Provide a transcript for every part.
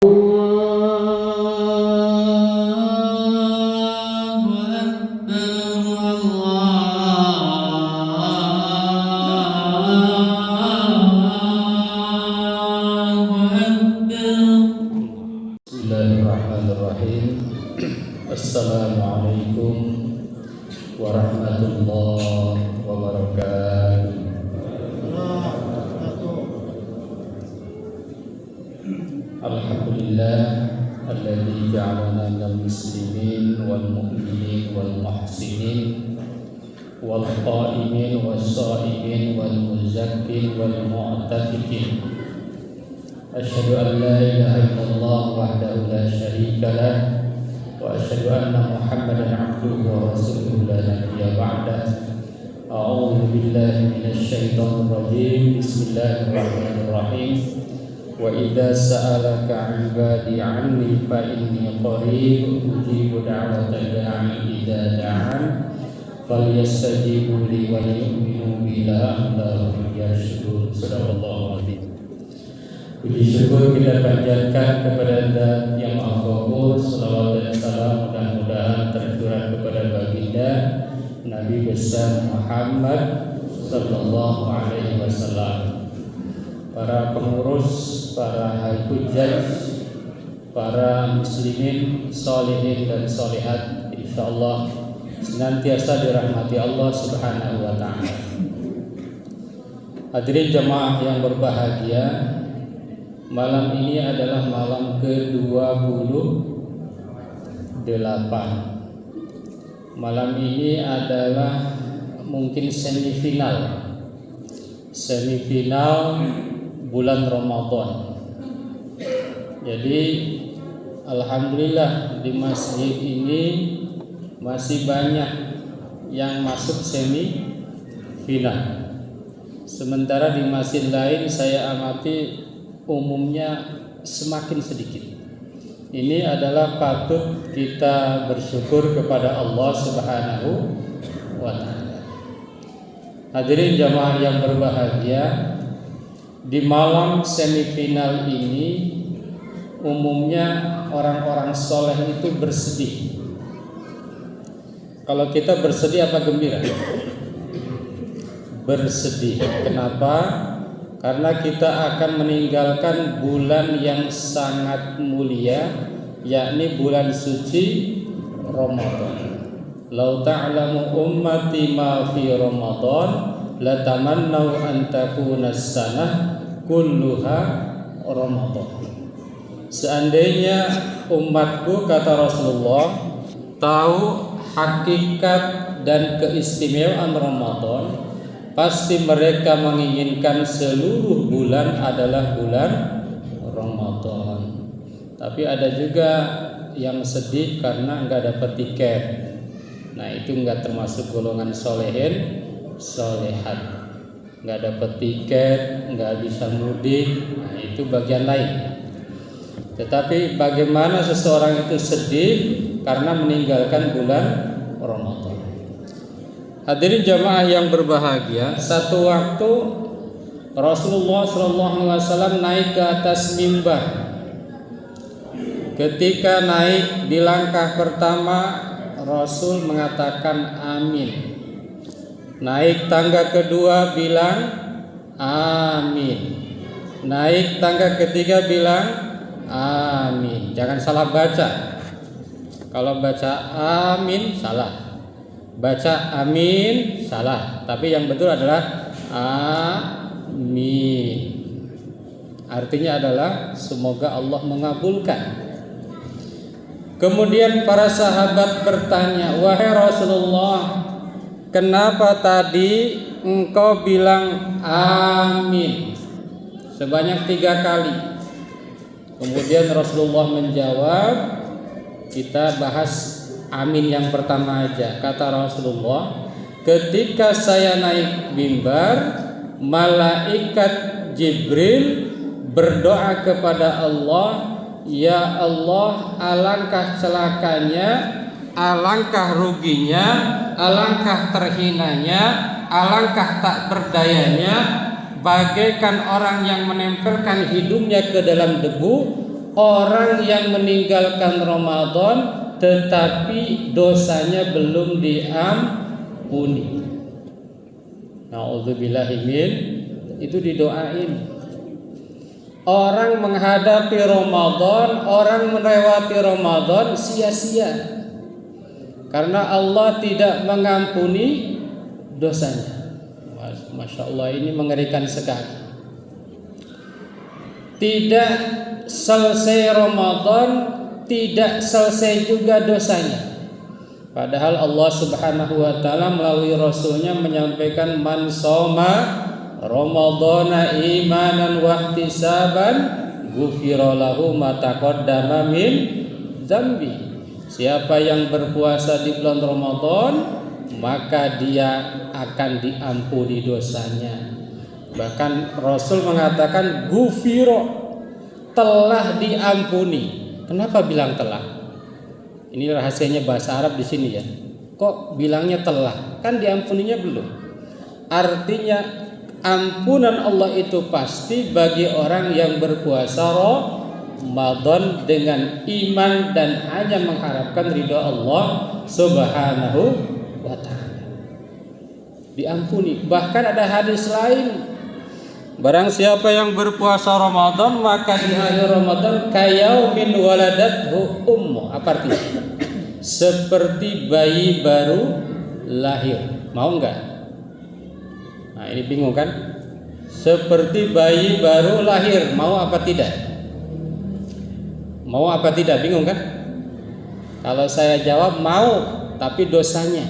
Assalamualaikum warahmatullahi wabarakatuh. Alhamdulillah alladzi ja'alana minal muslimin wal mu'minin wal muhsinin wal qa'imin was sha'imin wal muzakkin wal mu'tafikin. Asyhadu an la ilaha illallah wahdahu la syarika lah wa asyhadu anna Muhammadan abduhu wa rasuluhu la nabiyya ba'dah. A'udzu billahi minasy syaithanir rajim. Bismillahirrahmanirrahim. Wa idza sa'alaka 'ibadi 'anni fa inni qarib ujibu da'wata da'i idza da'an falyastajibu li wa yu'minu bi la'allahum yarshudun. Sadaqallahu adzim. Puji syukur kita panjatkan kepada Zat yang Maha Ghafur. Salawat dan salam mudah-mudahan tercurah kepada baginda Nabi besar Muhammad sallallahu alaihi wasallam, para pengurus, para hujjaj, para muslimin, sholihin dan sholihat, insyaallah senantiasa dirahmati Allah Subhanahu wa taala. Hadirin jamaah yang berbahagia, malam ini adalah malam ke-28. Malam ini adalah mungkin semifinal bulan Ramadan. Jadi alhamdulillah di masjid ini masih banyak yang masuk semifinal. Sementara di masjid lain saya amati umumnya semakin sedikit. Ini adalah patut kita bersyukur kepada Allah Subhanahu wa taala. Hadirin jamaah yang berbahagia, di malam semifinal ini umumnya orang-orang soleh itu bersedih. Kalau kita bersedih apa gembira? Bersedih. Kenapa? Karena kita akan meninggalkan bulan yang sangat mulia, yakni bulan suci Ramadan. Lau ta'lamu ummati ma fi Ramadan latamannau an takuna as-sanah kulluha Ramadan. Seandainya umatku, kata Rasulullah, tahu hakikat dan keistimewaan Ramadan, pasti mereka menginginkan seluruh bulan adalah bulan Ramadan. Tapi ada juga yang sedih karena enggak dapat tiket. Nah, itu enggak termasuk golongan solehin, solehat. Enggak dapat tiket, enggak bisa mudik. Nah, itu bagian lain. Tetapi bagaimana seseorang itu sedih karena meninggalkan bulan Ramadan? Hadirin jamaah yang berbahagia, satu waktu Rasulullah SAW naik ke atas mimbar. Ketika naik di langkah pertama, Rasul mengatakan amin. Naik tangga kedua bilang amin. Naik tangga ketiga bilang amin. Jangan salah baca. Kalau baca amin salah. Baca amin salah, tapi yang betul adalah amin. Artinya adalah semoga Allah mengabulkan. Kemudian para sahabat bertanya, wahai Rasulullah, kenapa tadi engkau bilang amin sebanyak 3 kali? Kemudian Rasulullah menjawab, kita bahas amin yang pertama aja. Kata Rasulullah, ketika saya naik mimbar, malaikat Jibril berdoa kepada Allah, ya Allah, alangkah celakanya, alangkah ruginya, alangkah terhinanya, alangkah tak berdayanya, bagaikan orang yang menempelkan hidungnya ke dalam debu, orang yang meninggalkan Ramadan tetapi dosanya belum diampuni. Na'udzubillahi min, itu didoain. Orang menghadapi Ramadan, orang melewati Ramadan sia-sia karena Allah tidak mengampuni dosanya. Masya Allah, ini mengerikan sekali. Tidak selesai Ramadan, tidak selesai juga dosanya. Padahal Allah Subhanahu wa taala melalui Rasulnya menyampaikan man shoma Ramadhana imanan wa ihtisaban ghufira lahu ma taqaddama min dzambi. Siapa yang berpuasa di bulan Ramadan, maka dia akan diampuni dosanya. Bahkan Rasul mengatakan ghufira, telah diampuni. Kenapa bilang telah? Ini rahasianya bahasa Arab di sini ya. Kok bilangnya telah? Kan diampuninya belum. Artinya ampunan Allah itu pasti bagi orang yang berpuasa Ramadan dengan iman dan hanya mengharapkan ridha Allah Subhanahu wa taala. Diampuni. Bahkan ada hadis lain, barang siapa yang berpuasa Ramadan maka di akhir Ramadan kayaumin waladathu ummu. Apa artinya? Seperti bayi baru lahir. Mau enggak? Nah, ini bingung kan? Seperti bayi baru lahir. Mau apa tidak? Mau apa tidak? Bingung kan? Kalau saya jawab mau, tapi dosanya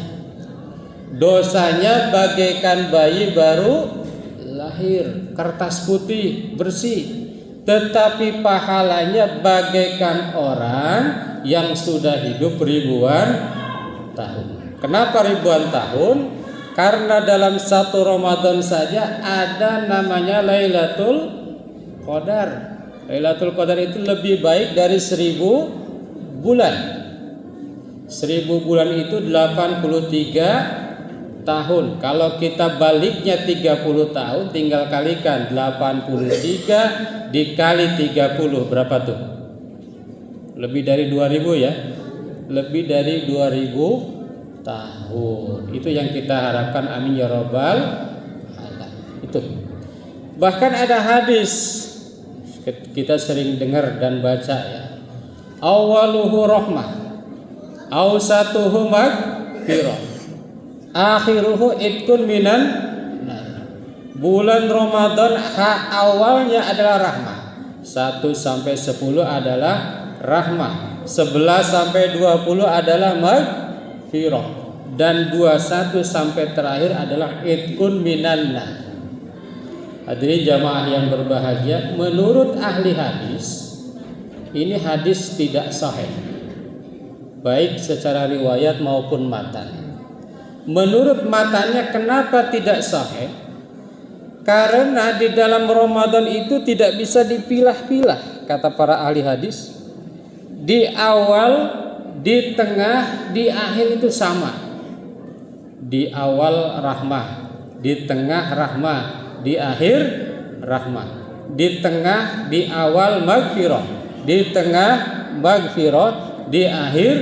bagaikan bayi baru lahir, kertas putih bersih, tetapi pahalanya bagaikan orang yang sudah hidup ribuan tahun. Kenapa ribuan tahun? Karena dalam satu Ramadan saja ada namanya Lailatul Qadar. Lailatul Qadar itu lebih baik dari 1000 bulan. 1000 bulan itu 83 tahun. Kalau kita baliknya 30 tahun, tinggal kalikan 83 dikali 30 berapa tuh? Lebih dari 2000 ya. Lebih dari 2000 tahun. Itu yang kita harapkan, amin ya rabbal alamin. Itu. Bahkan ada hadis kita sering dengar dan baca ya. Awaluhu rahmah, awsatuhu maghfirah, akhiruhu itkun minan nar. Bulan Ramadan awalnya adalah rahmah. 1 sampai 10 adalah rahmah. 11 sampai 20 adalah maghfirah. Dan 21 sampai terakhir adalah itkun minan nar. Hadirin jamaah yang berbahagia, menurut ahli hadis, ini hadis tidak sahih, baik secara riwayat maupun matan. Menurut matanya kenapa tidak sahih? Karena di dalam Ramadan itu tidak bisa dipilah-pilah, kata para ahli hadis. Di awal, di tengah, di akhir itu sama. Di awal rahmah, di tengah rahmah, di akhir rahmah. Di tengah, di awal maghfirah, di tengah maghfirah, di akhir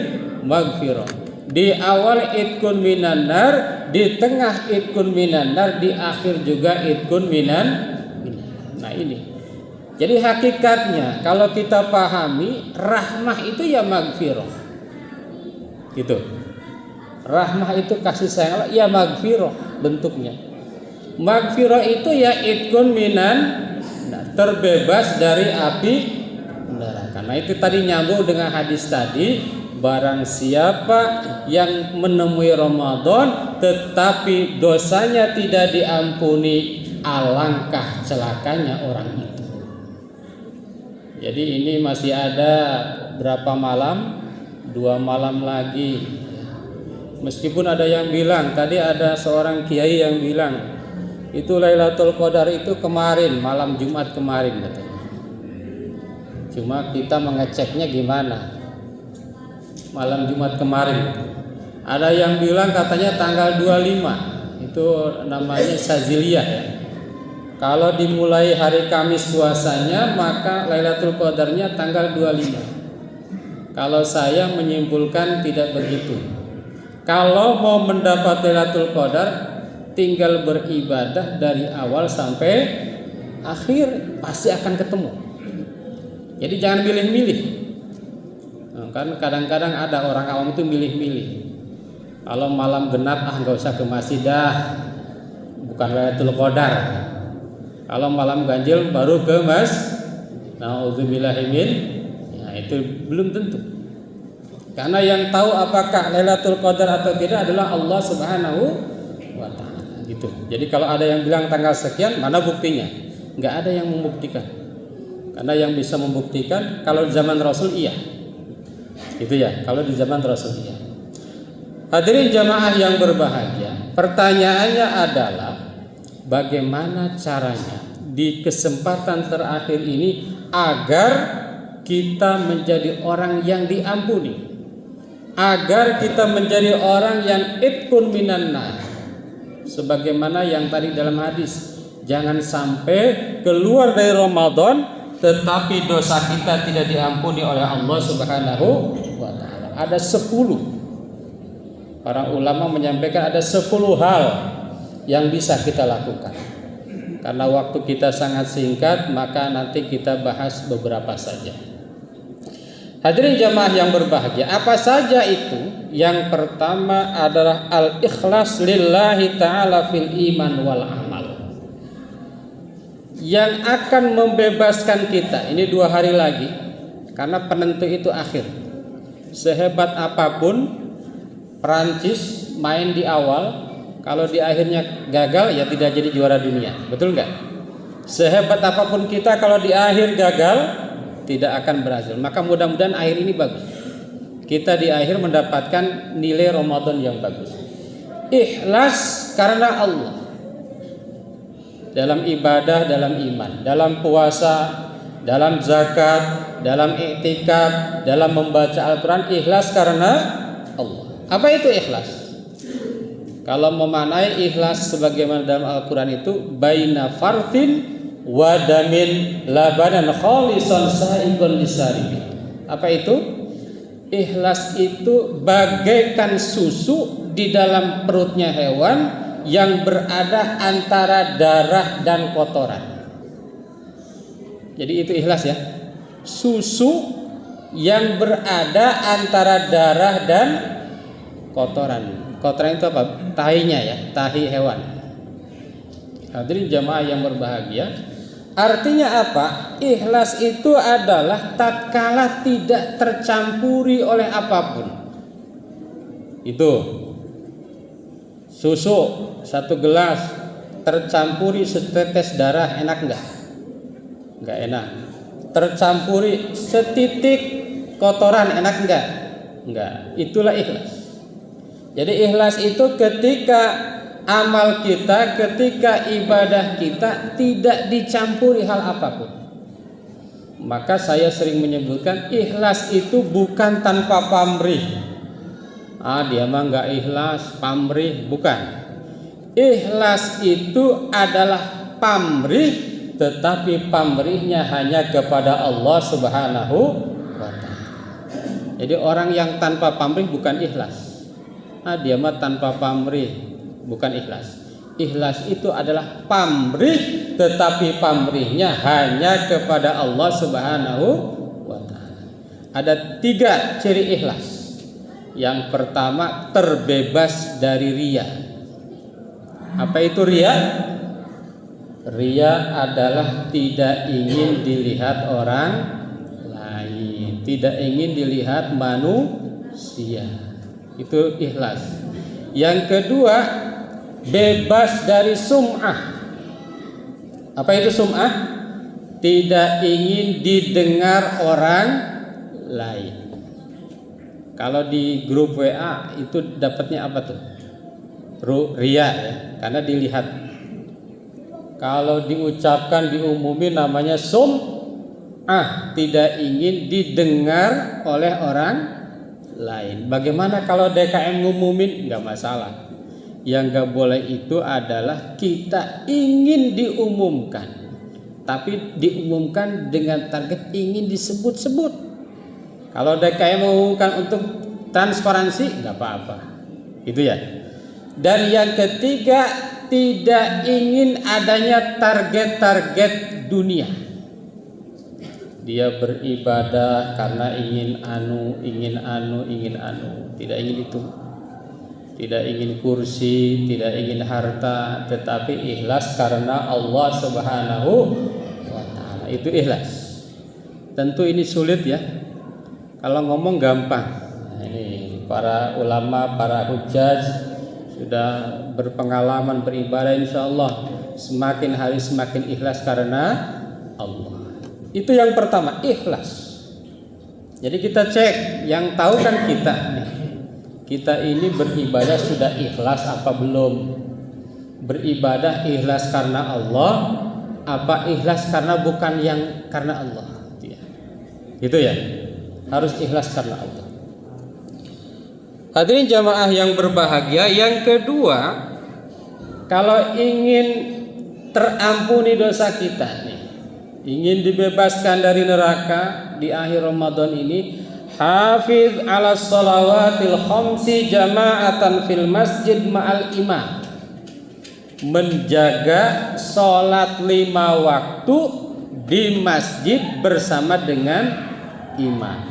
maghfirah. Di awal itkun minan nar, di tengah itkun minan nar, di akhir juga itkun minan. Nah ini. Jadi hakikatnya kalau kita pahami, rahmah itu ya maghfirah. Gitu. Rahmah itu kasih sayang Allah, ya maghfirah bentuknya. Maghfirah itu ya itkun minan, terbebas dari api neraka. Nah itu tadi nyambung dengan hadis tadi. Barang siapa yang menemui Ramadan tetapi dosanya tidak diampuni, alangkah celakanya orang itu. Jadi ini masih ada berapa malam? 2 malam lagi. Meskipun ada yang bilang, tadi ada seorang kiai yang bilang itu Lailatul Qadar itu kemarin, malam Jumat kemarin katanya. Cuma kita mengeceknya gimana? Malam Jumat kemarin. Ada yang bilang katanya tanggal 25. Itu namanya Saziliyah ya. Kalau dimulai hari Kamis puasanya, maka Lailatul Qadarnya tanggal 25. Kalau saya menyimpulkan tidak begitu. Kalau mau mendapat Lailatul Qadar, tinggal beribadah dari awal sampai akhir, pasti akan ketemu. Jadi jangan milih-milih. Kan kadang-kadang ada orang awam itu milih-milih. Kalau malam genap, nggak usah ke masjid dah, bukan Lailatul Qadar. Kalau malam ganjil baru ke Na'udzubillahimin, ya itu belum tentu. Karena yang tahu apakah Lailatul Qadar atau tidak adalah Allah Subhanahu wa Ta'ala. Gitu. Jadi kalau ada yang bilang tanggal sekian, mana buktinya? Nggak ada yang membuktikan. Karena yang bisa membuktikan kalau di zaman Rasul iya. Itu ya, kalau di zaman Rasul iya. Hadirin jamaah yang berbahagia, pertanyaannya adalah bagaimana caranya di kesempatan terakhir ini agar kita menjadi orang yang diampuni, agar kita menjadi orang yang itqun minan nar, sebagaimana yang tadi dalam hadis, jangan sampai keluar dari Ramadan tetapi dosa kita tidak diampuni oleh Allah Subhanahu wa Ta'ala. Ada 10. Para ulama menyampaikan ada 10 hal yang bisa kita lakukan. Karena waktu kita sangat singkat, maka nanti kita bahas beberapa saja. Hadirin jamaah yang berbahagia, apa saja itu? Yang pertama adalah al-ikhlas lillahi ta'ala fil iman wal amal. Yang akan membebaskan kita, ini 2 hari lagi, karena penentu itu akhir. Sehebat apapun Prancis main di awal, kalau di akhirnya gagal ya tidak jadi juara dunia, betul nggak? Sehebat apapun kita, kalau di akhir gagal tidak akan berhasil. Maka mudah-mudahan akhir ini bagus. Kita di akhir mendapatkan nilai Ramadan yang bagus. Ikhlas karena Allah. Dalam ibadah, dalam iman, dalam puasa, dalam zakat, dalam i'tikaf, dalam membaca Al-Quran, ikhlas karena Allah. Apa itu ikhlas? Kalau memaknai ikhlas sebagaimana dalam Al-Quran itu baina farthin wa damin labanan khalisan sa'iqan lisaribi. Apa itu? Ikhlas itu bagaikan susu di dalam perutnya hewan yang berada antara darah dan kotoran. Jadi itu ikhlas ya. Susu yang berada antara darah dan kotoran. Kotoran itu apa? Tahinya ya, tahi hewan. Hadirin jamaah yang berbahagia, artinya apa? Ikhlas itu adalah tatkala tidak tercampuri oleh apapun. Itu susu 1 gelas tercampuri setetes darah, enak enggak? Enggak enak. Tercampuri setitik kotoran, enak enggak? Enggak. Itulah ikhlas. Jadi ikhlas itu ketika amal kita, ketika ibadah kita tidak dicampuri hal apapun. Maka saya sering menyebutkan ikhlas itu bukan tanpa pamrih. Dia mah enggak ikhlas, pamrih, bukan. Ikhlas itu adalah pamrih, tetapi pamrihnya hanya kepada Allah Subhanahu wa Ta'ala. Jadi orang yang tanpa pamrih bukan ikhlas. Dia mah tanpa pamrih, bukan ikhlas. Ikhlas itu adalah pamrih, tetapi pamrihnya hanya kepada Allah Subhanahu wa Ta'ala. Ada 3 ciri ikhlas. Yang pertama, terbebas dari riya. Apa itu riya? Riya adalah tidak ingin dilihat orang lain, tidak ingin dilihat manusia. Itu ikhlas. Yang kedua, bebas dari sum'ah. Apa itu sum'ah? Tidak ingin didengar orang lain. Kalau di grup WA itu dapatnya apa tuh? Riya ya, karena dilihat. Kalau diucapkan, diumumin namanya sum'ah, tidak ingin didengar oleh orang lain. Bagaimana kalau DKM ngumumin? Enggak masalah. Yang gak boleh itu adalah kita ingin diumumkan, tapi diumumkan dengan target ingin disebut-sebut. Kalau DKM mengumumkan untuk transparansi nggak apa-apa, gitu ya. Dan yang ketiga, tidak ingin adanya target-target dunia. Dia beribadah karena ingin anu, tidak ingin itu. Tidak ingin kursi, tidak ingin harta, tetapi ikhlas karena Allah Subhanahu wa ta'ala. Itu ikhlas. Tentu ini sulit ya. Kalau ngomong gampang. Nah, ini para ulama, para hujjaj sudah berpengalaman beribadah, insya Allah semakin hari semakin ikhlas karena Allah. Itu yang pertama, ikhlas. Jadi kita cek, yang tahu kan kita nih. Kita ini beribadah sudah ikhlas apa belum? Beribadah ikhlas karena Allah apa ikhlas karena bukan yang karena Allah? Gitu ya. Harus ikhlas karena Allah. Hadirin jamaah yang berbahagia, yang kedua, kalau ingin terampuni dosa kita nih, ingin dibebaskan dari neraka di akhir Ramadan ini, hafiz ala shalawatil khamsi jama'atan fil masjid ma'al imam. Menjaga sholat 5 waktu di masjid bersama dengan imam.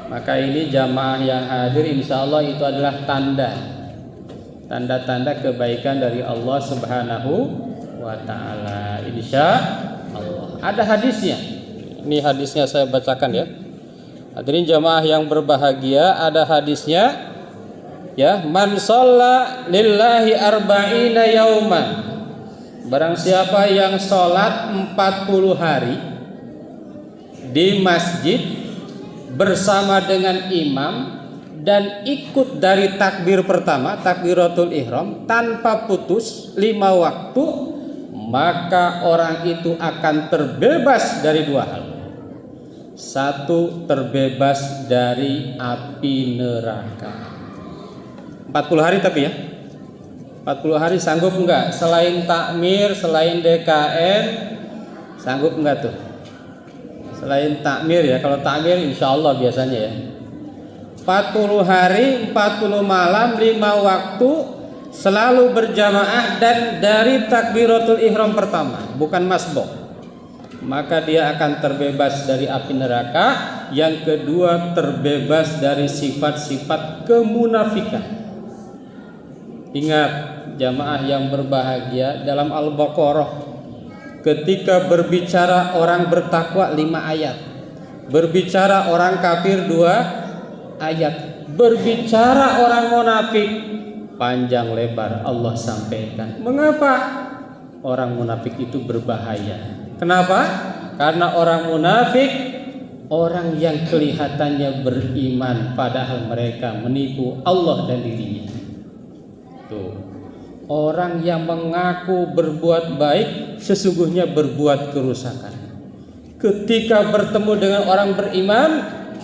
Maka ini jamaah yang hadir, insya Allah itu adalah tanda-tanda kebaikan dari Allah Subhanahu wa ta'ala, insya Allah. Ada hadisnya. Ini hadisnya saya bacakan ya. Hadirin jamaah yang berbahagia, ada hadisnya ya, man shalla lillahi arba'ina yauman. Barang siapa yang sholat 40 hari di masjid bersama dengan imam dan ikut dari takbir pertama, takbiratul ihram, tanpa putus 5 waktu, maka orang itu akan terbebas dari 2 hal. 1, terbebas dari api neraka. 40 hari tapi ya. 40 hari sanggup enggak? Selain takmir, selain DKM, sanggup enggak tuh? Selain takmir ya. Kalau takmir insya Allah biasanya ya. 40 hari, 40 malam, 5 waktu, selalu berjamaah dan dari takbiratul ihram pertama, bukan masbuk. Maka dia akan terbebas dari api neraka. Yang kedua, terbebas dari sifat-sifat kemunafikan. Ingat jamaah yang berbahagia, dalam Al-Baqarah ketika berbicara orang bertakwa 5 ayat, berbicara orang kafir 2 ayat, berbicara orang munafik panjang lebar Allah sampaikan. Mengapa? Orang munafik itu berbahaya. Kenapa? Karena orang munafik orang yang kelihatannya beriman padahal mereka menipu Allah dan dirinya. Tuh. Orang yang mengaku berbuat baik sesungguhnya berbuat kerusakan. Ketika bertemu dengan orang beriman,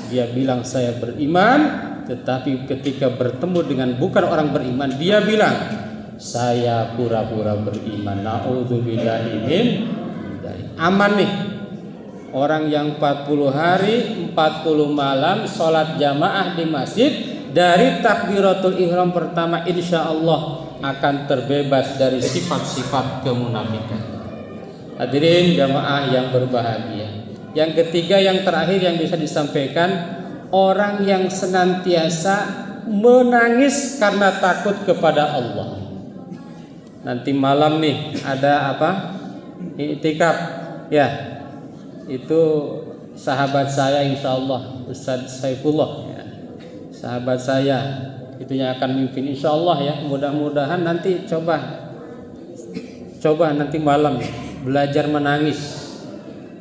dia bilang saya beriman, tetapi ketika bertemu dengan bukan orang beriman, dia bilang saya pura-pura beriman. Na'udzubillahi min aman nih. Orang yang 40 hari 40 malam sholat jamaah di masjid dari takbiratul ihram pertama, insya Allah akan terbebas dari sifat-sifat kemunafikan. Hadirin jamaah yang berbahagia, yang ketiga, yang terakhir yang bisa disampaikan, orang yang senantiasa menangis karena takut kepada Allah. Nanti malam nih ada apa? Iktikaf ya, itu sahabat saya insya Allah, Ustadz Saifullah ya, sahabat saya itu yang akan mimpin insya Allah ya. Mudah-mudahan nanti coba nanti malam belajar menangis,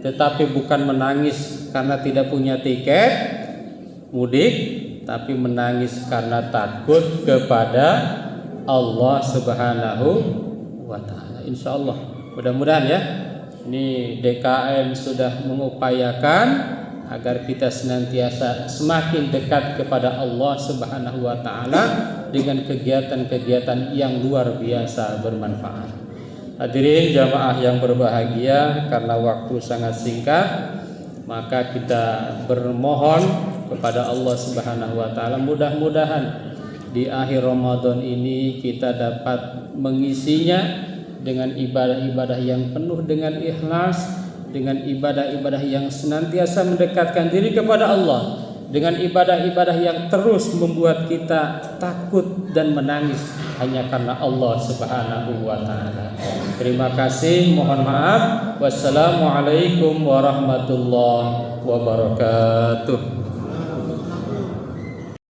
tetapi bukan menangis karena tidak punya tiket mudik, tapi menangis karena takut kepada Allah Subhanahu wa ta'ala. Insya Allah mudah-mudahan ya. Ini DKM sudah mengupayakan agar kita senantiasa semakin dekat kepada Allah Subhanahu wa taala dengan kegiatan-kegiatan yang luar biasa bermanfaat. Hadirin jamaah yang berbahagia, karena waktu sangat singkat, maka kita bermohon kepada Allah Subhanahu wa taala mudah-mudahan di akhir Ramadan ini kita dapat mengisinya dengan ibadah-ibadah yang penuh dengan ikhlas, dengan ibadah-ibadah yang senantiasa mendekatkan diri kepada Allah, dengan ibadah-ibadah yang terus membuat kita takut dan menangis hanya karena Allah Subhanahu wa taala. Terima kasih, mohon maaf. Wassalamualaikum warahmatullahi wabarakatuh.